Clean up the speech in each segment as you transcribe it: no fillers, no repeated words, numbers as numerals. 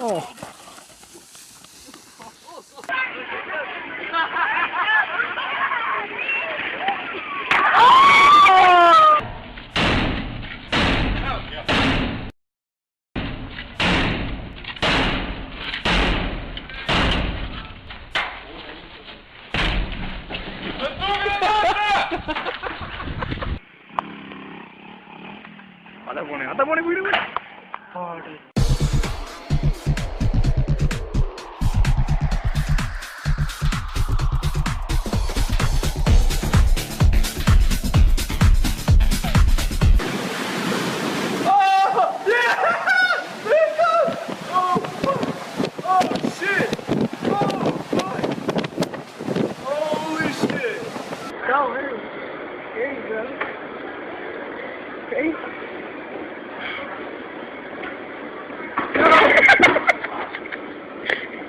Oh. Ada pone വീട് പാട്.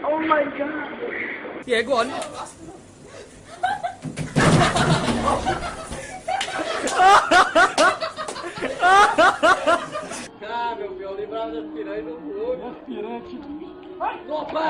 Oh my god! Yeah, go on. Ah, meu pior, lembrava das piranhas do fogo. Das piranhas, tipo. Opa!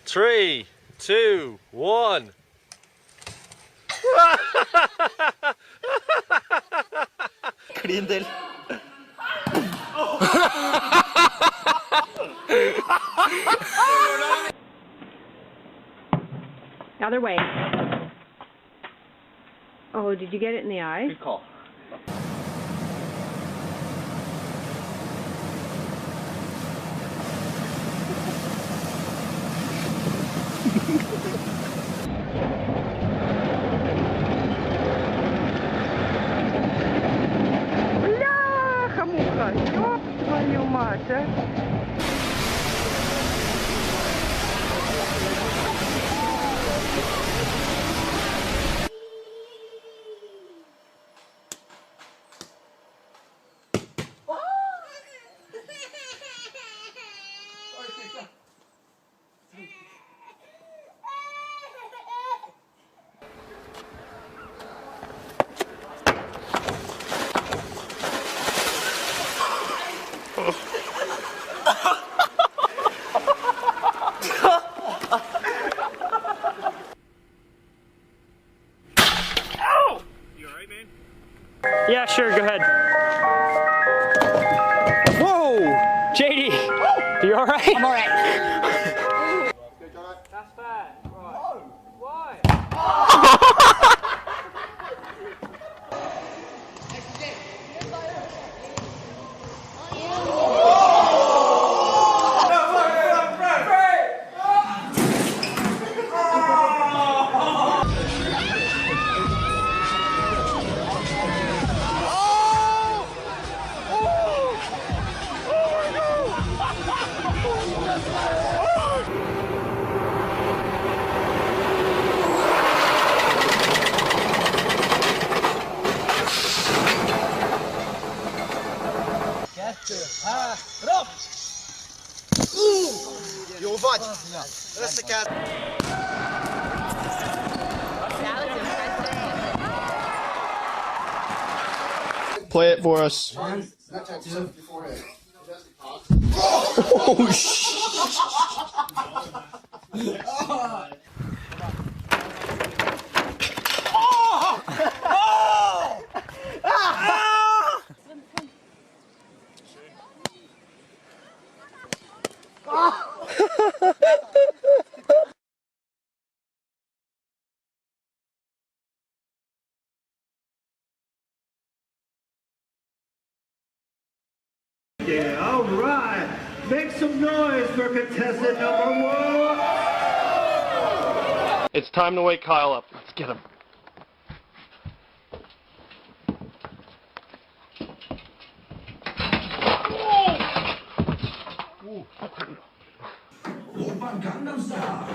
3, 2, 1. Crindel. Other way. Oh, did you get it in the eye? Good call. Бляха-муха, ёб твою мать, а! Yeah, sure, go ahead. Whoa! JD! Are you alright? I'm alright. That's bad. Right. Why? Play it for us. Oh shit! Yeah, all right. Make some noise for contestant number 1. It's time to wake Kyle up. Let's get him. Gangnam Style.